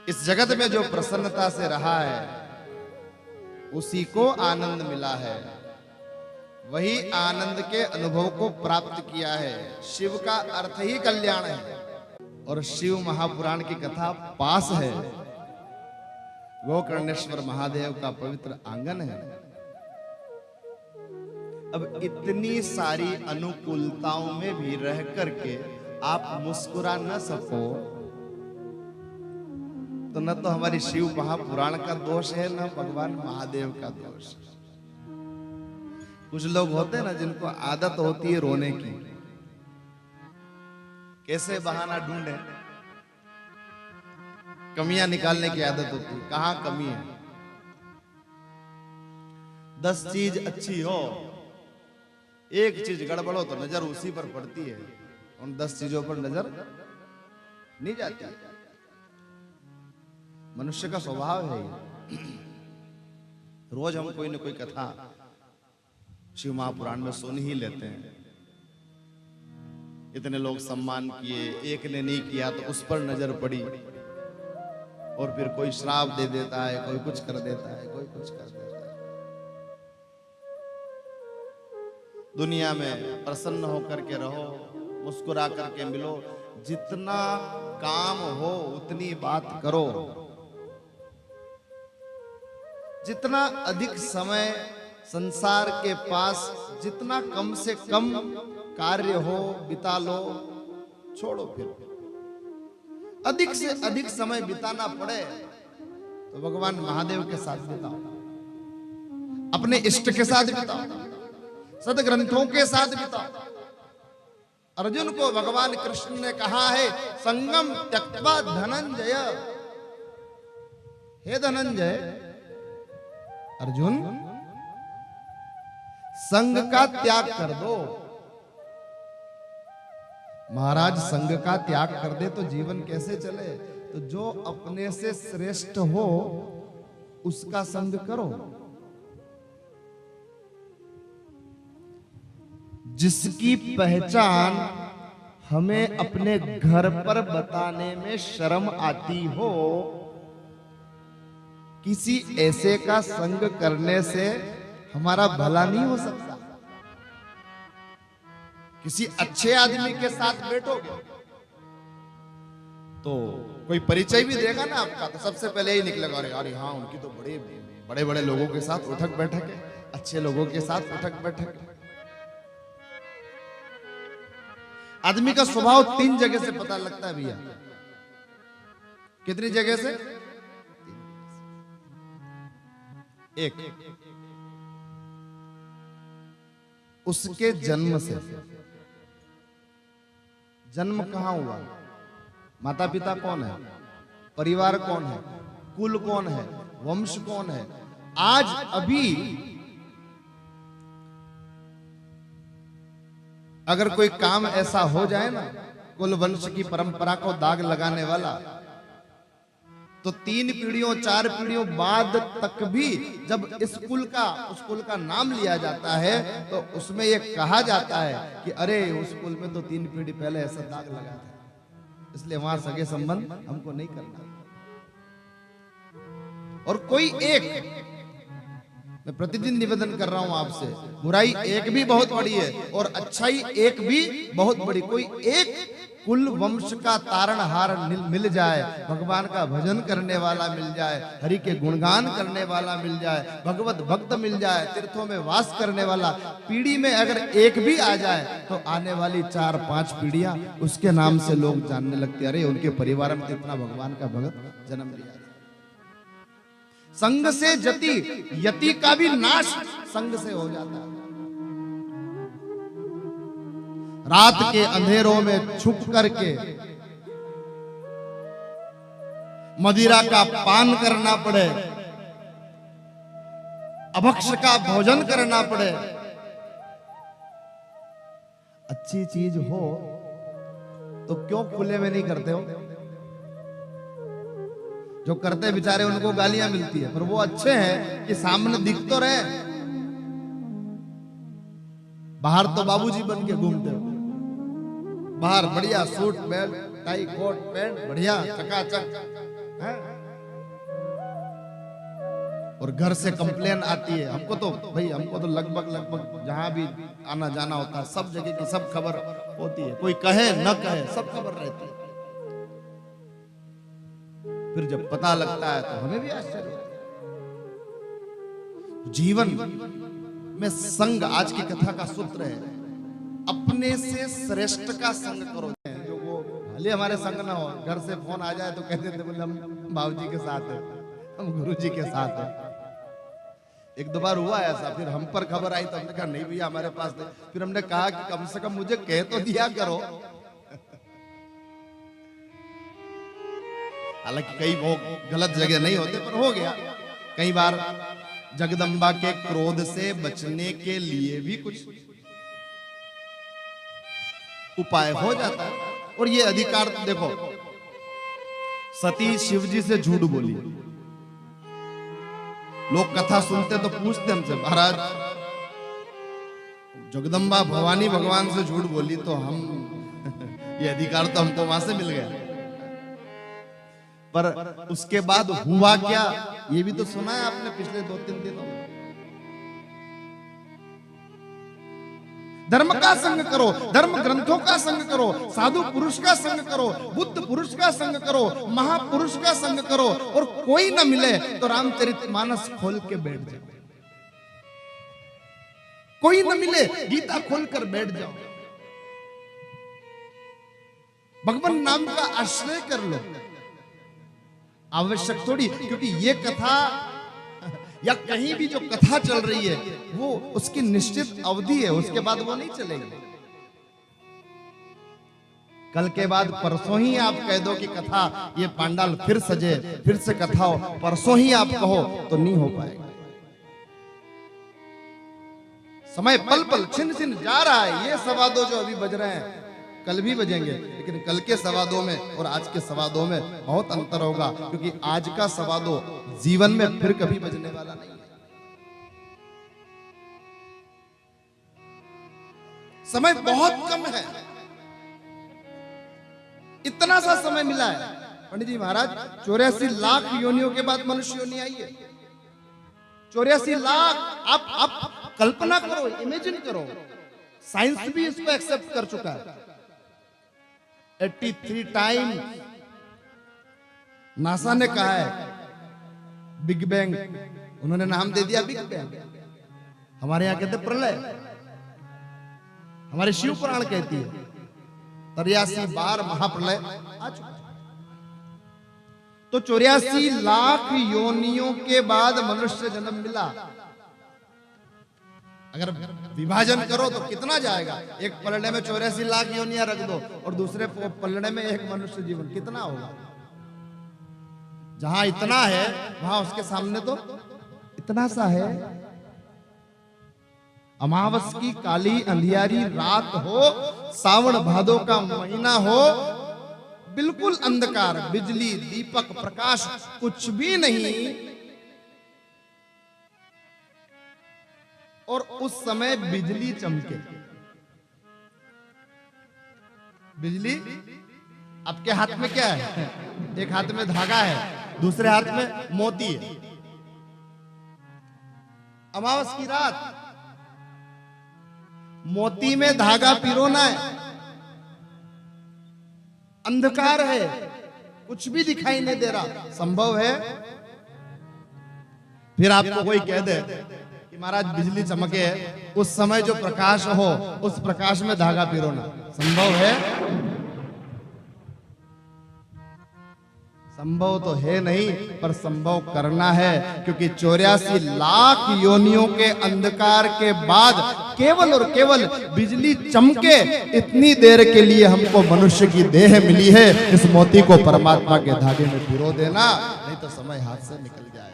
इस जगत में जो प्रसन्नता से रहा है उसी को आनंद मिला है, वही आनंद के अनुभव को प्राप्त किया है। शिव का अर्थ ही कल्याण है और शिव महापुराण की कथा पास है। गोकर्णेश्वर महादेव का पवित्र आंगन है। अब इतनी सारी अनुकूलताओं में भी रह करके आप मुस्कुरा न सको तो न तो हमारी शिव महापुराण का दोष है, न भगवान महादेव का दोष। कुछ लोग होते हैं ना जिनको आदत होती है रोने की, कैसे बहाना ढूंढे, कमियां निकालने की आदत होती है। कहां कमी है? 10 चीज अच्छी हो, एक चीज गड़बड़ हो तो नजर उसी पर पड़ती है, उन 10 चीजों पर नजर नहीं जाती। मनुष्य का स्वभाव है ये। रोज हम कोई न कोई कथा शिव महापुराण में सुन ही लेते हैं। इतने लोग सम्मान किए, एक ने नहीं किया तो उस पर नजर पड़ी, और फिर कोई श्राप दे देता है, कोई कुछ कर देता है, कोई कुछ कर देता है। दुनिया में प्रसन्न होकर के रहो, मुस्कुरा करके मिलो, जितना काम हो उतनी बात करो। जितना अधिक समय संसार के पास जितना कम से कम कार्य हो बिता लो, छोड़ो। फिर अधिक से अधिक समय बिताना पड़े तो भगवान महादेव के साथ बिताओ, अपने इष्ट के साथ बिताओ, सदग्रंथों के साथ बिताओ। अर्जुन को भगवान कृष्ण ने कहा है, संगम त्यक्त्वा धनंजय। हे धनंजय, अर्जुन संग का त्याग कर दो। महाराज संग का त्याग कर दे तो जीवन कैसे चले? तो जो अपने से श्रेष्ठ हो उसका संग करो। जिसकी पहचान हमें अपने घर पर बताने में शर्म आती हो, किसी ऐसे का संग करने से हमारा भला नहीं हो सकता। किसी अच्छे आदमी के साथ बैठोगे तो कोई परिचय भी देगा ना आपका, तो सबसे पहले ही निकलेगा, अरे हाँ उनकी तो बड़े बड़े लोगों के साथ उठक बैठक है, अच्छे लोगों के साथ उठक बैठक है। आदमी का स्वभाव 3 जगह से पता लगता है भैया। कितनी जगह से? एक, उसके जन्म से। जन्म कहां हुआ, माता पिता कौन है, परिवार कौन है, कुल कौन है, वंश कौन है। आज अभी अगर कोई काम ऐसा हो जाए ना, कुल वंश की परंपरा को दाग लगाने वाला, तो 3 पीढ़ियों 4 पीढ़ियों बाद तक भी जब उस कुल का नाम लिया जाता है तो उसमें यह कहा जाता है कि अरे उस कुल में तो 3 पीढ़ी पहले ऐसा दाग लगा था, इसलिए वहां सगे संबंध हमको नहीं करना। और कोई एक, मैं प्रतिदिन निवेदन कर रहा हूं आपसे, बुराई एक भी बहुत बड़ी है और अच्छाई एक भी बहुत बड़ी। कोई एक कुल वंश का तारणहार मिल जाए, भगवान का भजन करने वाला मिल जाए, हरि के गुणगान करने वाला मिल जाए, भगवत भक्त मिल जाए, तीर्थों में वास करने वाला, पीढ़ी में अगर एक भी आ जाए तो आने वाली 4-5 पीढ़ियां उसके नाम से लोग जानने लगते, अरे उनके परिवार में इतना भगवान का भगत जन्म लिया। संग से जति, यति का भी नाश संग से हो जाता है। रात के अंधेरों में छुप करके मदिरा का पान करना पड़े, अभक्ष का भोजन करना पड़े, अच्छी चीज हो तो क्यों खुले में नहीं करते हो? जो करते बेचारे उनको गालियां मिलती है, पर वो अच्छे हैं कि सामने दिख तो रहे। बाहर तो बाबूजी बन के घूमते हो, बाहर बढ़िया suit belt tie coat pant बढ़िया चकाचक है, और घर से कंप्लेन आती है। हमको तो भाई हमको तो लगभग जहां भी आना जाना होता है सब जगह की सब खबर होती है, कोई कहे न कहे सब खबर रहती है। फिर जब पता लगता है तो हमें भी आश्चर्य होता है। जीवन में संग, आज की कथा का सूत्र है, अपने से श्रेष्ठ का संग करो। जो वो भले हमारे संग ना हो, घर से फोन आ जाए तो कहते थे बोले हम बाबूजी के साथ है, हम गुरुजी के साथ है। एक दो बार हुआ ऐसा, फिर हम पर खबर आई तो हमने कहा नहीं भैया हमारे पास थे। फिर हमने कहा कि कम से कम मुझे कह तो दिया करो। हालांकि कई वो गलत जगह नहीं होते, पर हो गया। कई बार जगदम्बा के क्रोध से बचने के लिए भी कुछ उपाय हो जाता है। और ये अधिकार देखो, सती शिव जी से झूठ बोली, लोग कथा सुनते तो पूछते हमसे महाराज जगदम्बा भवानी भगवान से झूठ बोली तो हम ये अधिकार तो हमको वहां से मिल गया। पर उसके बाद हुआ क्या ये भी तो सुना है आपने पिछले 2-3 दिनों में। धर्म का संग करो, धर्म ग्रंथों का संग करो, साधु पुरुष का संग करो, बुद्ध पुरुष का संग करो, महापुरुष का संग करो। और कोई न मिले तो रामचरितमानस खोल के बैठ जाओ, कोई न मिले गीता खोलकर बैठ जाओ, भगवान नाम का आश्रय कर लो। आवश्यक थोड़ी, क्योंकि ये कथा या कहीं भी जो कथा चल रही है वो उसकी निश्चित अवधि है, उसके बाद वो नहीं चलेगी। कल के बाद परसों ही आप कह दो कि कथा ये पांडाल फिर सजे, फिर से कथा हो, परसों ही आप कहो तो नहीं हो पाएगा। समय पल पल छिन छिन जा रहा है। ये 2:15 जो अभी बज रहे हैं कल भी बजेंगे, लेकिन कल के 2:15 में और आज के 2:15 में बहुत अंतर होगा, क्योंकि आज का 2:15 जीवन में फिर कभी बजने वाला नहीं है। समय बहुत कम है, इतना सा समय मिला है। पंडित जी महाराज 84 लाख योनियों के बाद मनुष्य योनि आई है। 84 लाख। आप कल्पना करो, इमेजिन करो, साइंस भी इसको एक्सेप्ट कर चुका है। 83 टाइम नासा ने कहा है बिग बैंग, उन्होंने नाम दे दिया बिग बैंग। हमारे यहां कहते प्रलय, हमारे शिव पुराण कहती है 83 बार महाप्रलय आ चुका। तो 84 लाख योनियों के बाद मनुष्य जन्म मिला। अगर विभाजन करो तो कितना जाएगा? एक पलड़े में 84 लाख योनियां रख दो और दूसरे पलड़े में एक मनुष्य जीवन, कितना होगा? जहां इतना है वहां उसके सामने तो इतना सा है। अमावस की काली अंधियारी रात हो, सावन भादो का महीना हो, बिल्कुल अंधकार, बिजली दीपक प्रकाश कुछ भी नहीं, और उस समय बिजली चमके। बिजली आपके हाथ में क्या है? एक हाथ में धागा है, दूसरे हाथ में मोती है। अमावस की रात, मोती में धागा पिरोना है, अंधकार है, कुछ भी दिखाई नहीं दे रहा। संभव है फिर आपको कोई कह दे कि महाराज बिजली चमके, उस समय जो प्रकाश हो उस प्रकाश में धागा पिरोना संभव है? संभव तो है नहीं, पर संभव करना है, क्योंकि 84 लाख योनियों के अंधकार के बाद केवल और केवल बिजली चमके, इतनी देर के लिए हमको मनुष्य की देह मिली है। इस मोती को परमात्मा के धागे में पिरो देना, नहीं तो समय हाथ से निकल जाए।